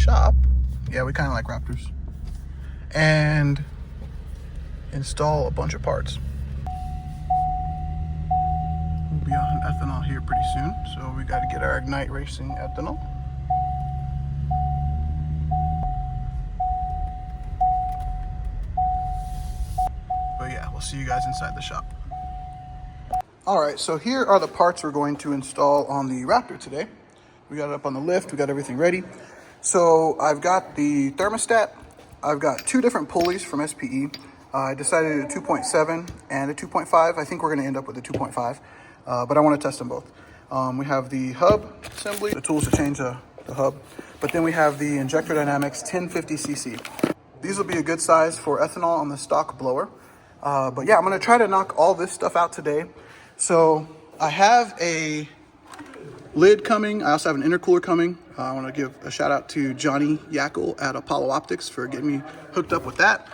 shop. Yeah, we kind of like Raptors. And install a bunch of parts. We'll be on ethanol here pretty soon, so we got to get our Ignite Racing ethanol. But yeah, we'll see you guys inside the shop. All right, so here are the parts we're going to install on the Raptor today. We got it up on the lift, we got everything ready. So I've got the thermostat. I've got two different pulleys from SPE. I decided a 2.7 and a 2.5. I think we're gonna end up with a 2.5, but I wanna test them both. We have the hub assembly, the tools to change the hub, but then we have the Injector Dynamics 1050cc. These will be a good size for ethanol on the stock blower. But yeah, I'm gonna try to knock all this stuff out today. So I have a lid coming. I also have an intercooler coming. I want to give a shout out to Johnny Yackel at Apollo Optics for getting me hooked up with that.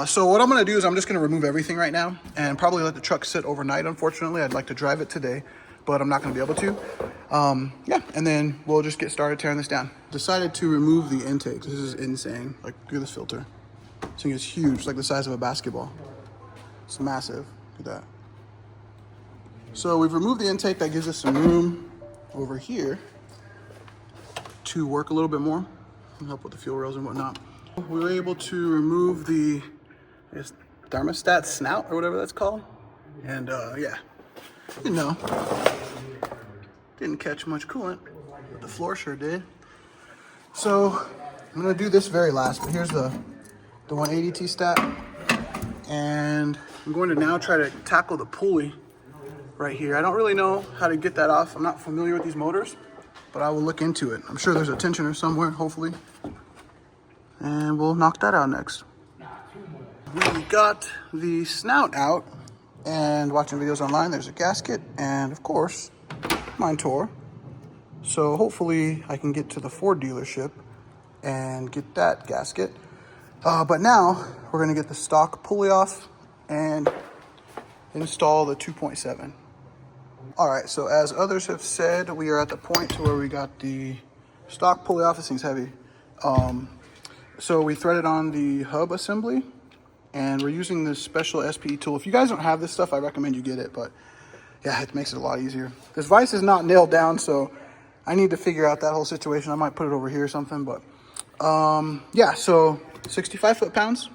So what I'm going to do is I'm just going to remove everything right now and probably let the truck sit overnight. Unfortunately, I'd like to drive it today, but I'm not going to be able to. Yeah, and then we'll just get started tearing this down. Decided to remove the intakes. This is insane. Like, look at this filter. This thing is huge, like the size of a basketball. It's massive. Look at that. So we've removed the intake. That gives us some room over here to work a little bit more and help with the fuel rails and whatnot. We were able to remove the thermostat snout or whatever that's called. And yeah, you know, didn't catch much coolant, but the floor sure did. So I'm gonna do this very last, but here's the 180 Tstat. And I'm going to now try to tackle the pulley right here. I don't really know how to get that off. I'm not familiar with these motors, but I will look into it. I'm sure there's a tensioner somewhere, hopefully. And we'll knock that out next. We got the snout out, and watching videos online, there's a gasket, and of course, mine tore. So hopefully I can get to the Ford dealership and get that gasket. But now we're gonna get the stock pulley off and install the 2.7. All right, so as others have said, we are at the point to where we got the stock pulley off. This thing's heavy. So we threaded on the hub assembly, and we're using this special SPE tool. If you guys don't have this stuff, I recommend you get it, but yeah, it makes it a lot easier. This vise is not nailed down, so I need to figure out that whole situation. I might put it over here or something, but yeah, so 65 foot-pounds.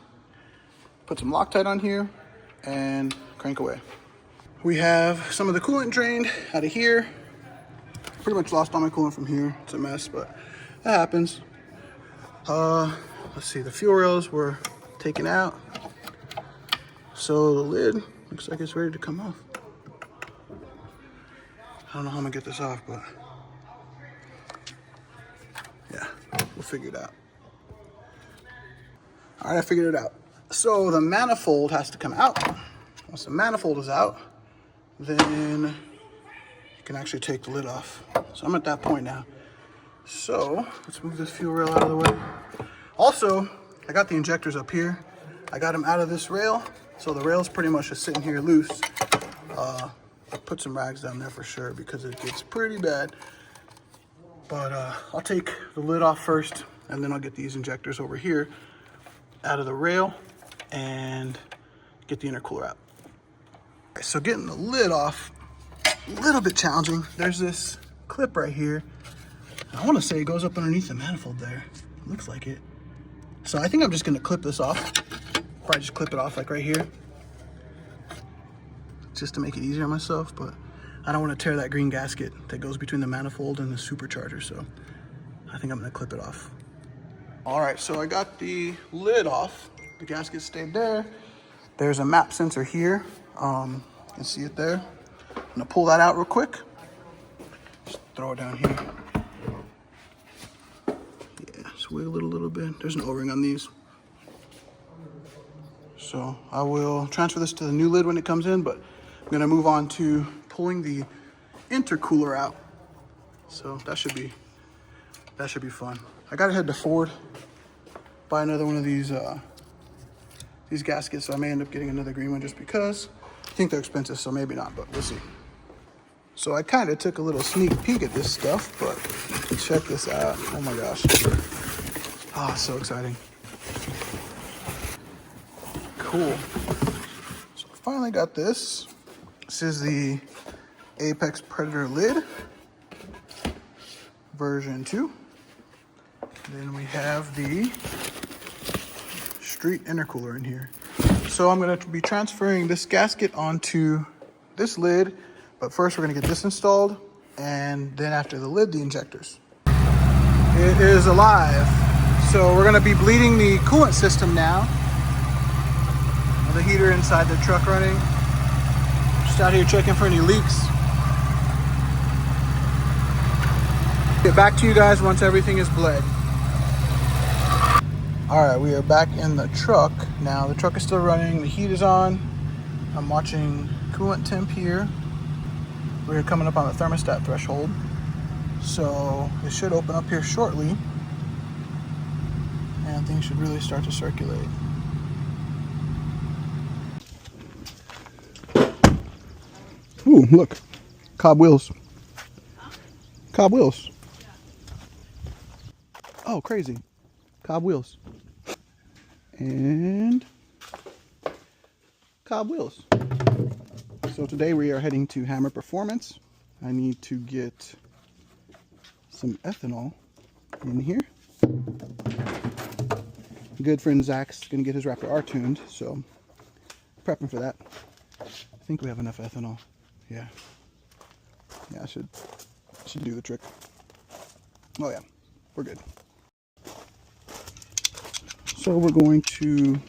Put some Loctite on here and crank away. We have some of the coolant drained out of here. Pretty much lost all my coolant from here. It's a mess, but that happens. Let's see, the fuel rails were taken out. So the lid looks like it's ready to come off. I don't know how I'm gonna get this off, but yeah, we'll figure it out. All right, I figured it out. So the manifold has to come out. Once the manifold is out, then you can actually take the lid off. So I'm at that point now. So let's move this fuel rail out of the way. Also, I got the injectors up here. I got them out of this rail. So the rail's pretty much just sitting here loose. I'll put some rags down there for sure because it gets pretty bad. But I'll take the lid off first, and then I'll get these injectors over here out of the rail and get the intercooler out. Okay, so getting the lid off, a little bit challenging. There's this clip right here. I want to say it goes up underneath the manifold there. It looks like it. So I think I'm just going to clip this off. Probably just clip it off like right here, just to make it easier on myself, but I don't want to tear that green gasket that goes between the manifold and the supercharger, so I think I'm going to clip it off. All right, so I got the lid off. The gasket stayed there. There's a map sensor here. You can see it there. I'm gonna pull that out real quick. Just throw it down here. Yeah, just wiggle it a little bit. There's an O-ring on these. So I will transfer this to the new lid when it comes in, but I'm gonna move on to pulling the intercooler out. So that should be fun. I gotta head to Ford, buy another one of these gaskets, so I may end up getting another green one just because. I think they're expensive, so maybe not, but we'll see. So I kind of took a little sneak peek at this stuff, but check this out. Oh my gosh. Ah, so exciting. Cool. So finally got this. This is the Apex Predator lid, version 2. Then we have the street intercooler in here. So I'm going to be transferring this gasket onto this lid, but first we're going to get this installed, and then after the lid, the injectors. It is alive. So we're going to be bleeding the coolant system now. The heater inside the truck running. Just out here checking for any leaks. Get back to you guys once everything is bled. All right, we are back in the truck. Now the truck is still running, the heat is on. I'm watching coolant temp here. We're coming up on the thermostat threshold. So it should open up here shortly. And things should really start to circulate. Ooh, look, Cobb wheels. Cobb wheels. Oh, crazy. Cobb wheels. And Cobb wheels. So today we are heading to Hammer Performance. I need to get some ethanol in here. Good friend Zach's gonna get his Raptor R tuned, so prepping for that. I think we have enough ethanol. Yeah, I should do the trick. Oh yeah, we're good. So we're going to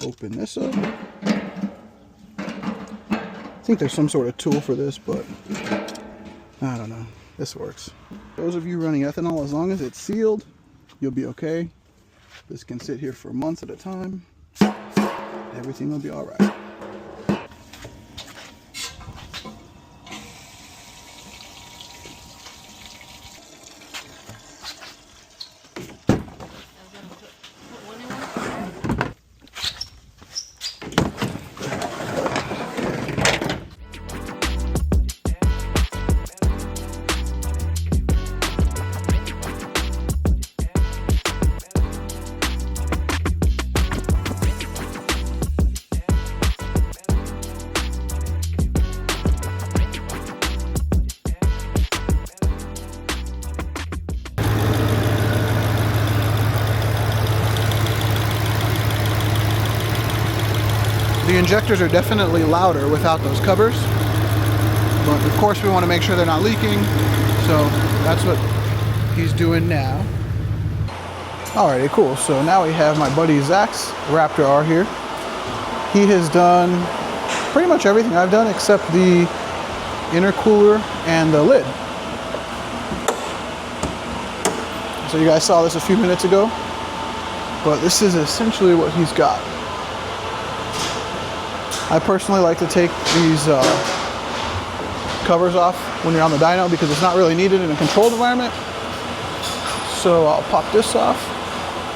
open this up. I think there's some sort of tool for this, but I don't know. This works. Those of you running ethanol, as long as it's sealed, you'll be okay. This can sit here for months at a time. Everything will be all right. The injectors are definitely louder without those covers, but of course we want to make sure they're not leaking, so that's what he's doing now. Alrighty, cool. So now we have my buddy Zach's Raptor R here. He has done pretty much everything I've done except the intercooler and the lid. So you guys saw this a few minutes ago, but this is essentially what he's got. I personally like to take these covers off when you're on the dyno because it's not really needed in a controlled environment. So I'll pop this off.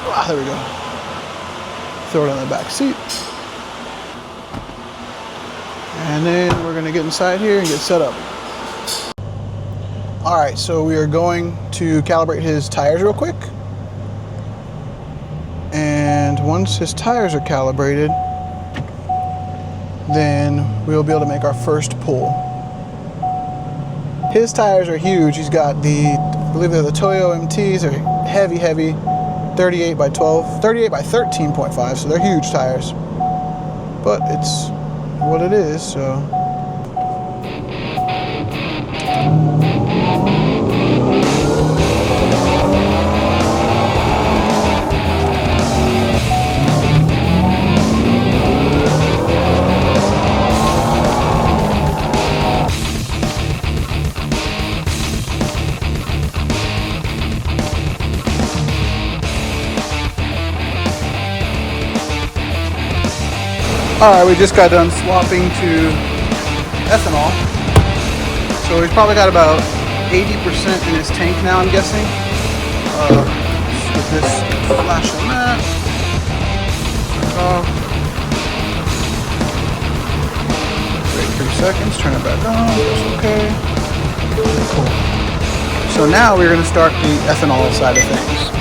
Ah, there we go. Throw it on the back seat. And then we're gonna get inside here and get set up. All right, so we are going to calibrate his tires real quick. And once his tires are calibrated, then we'll be able to make our first pull. His tires are huge. He's got I believe they're the Toyo MTs. They're heavy, 38 by 12, 38 by 13.5, so they're huge tires. But it's what it is, so. Alright, we just got done swapping to ethanol. So he's probably got about 80% in his tank now, I'm guessing. With this flash on that. Wait 3 seconds, turn it back on, that's okay. Cool. So now we're going to start the ethanol side of things.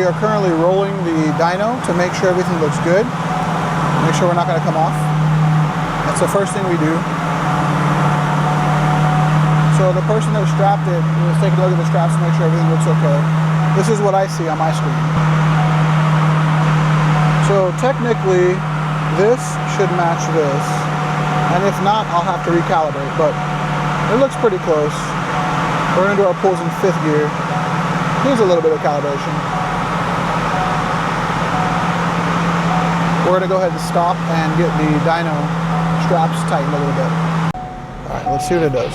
we are currently rolling the dyno to make sure everything looks good. Make sure we're not going to come off. That's the first thing we do. So the person that strapped it is taking a look at the straps to make sure everything looks okay. This is what I see on my screen. So technically, this should match this. And if not, I'll have to recalibrate, but it looks pretty close. We're going to do our pulls in 5th gear. Needs a little bit of calibration. We're going to go ahead and stop and get the dyno straps tightened a little bit. All right, let's see what it does.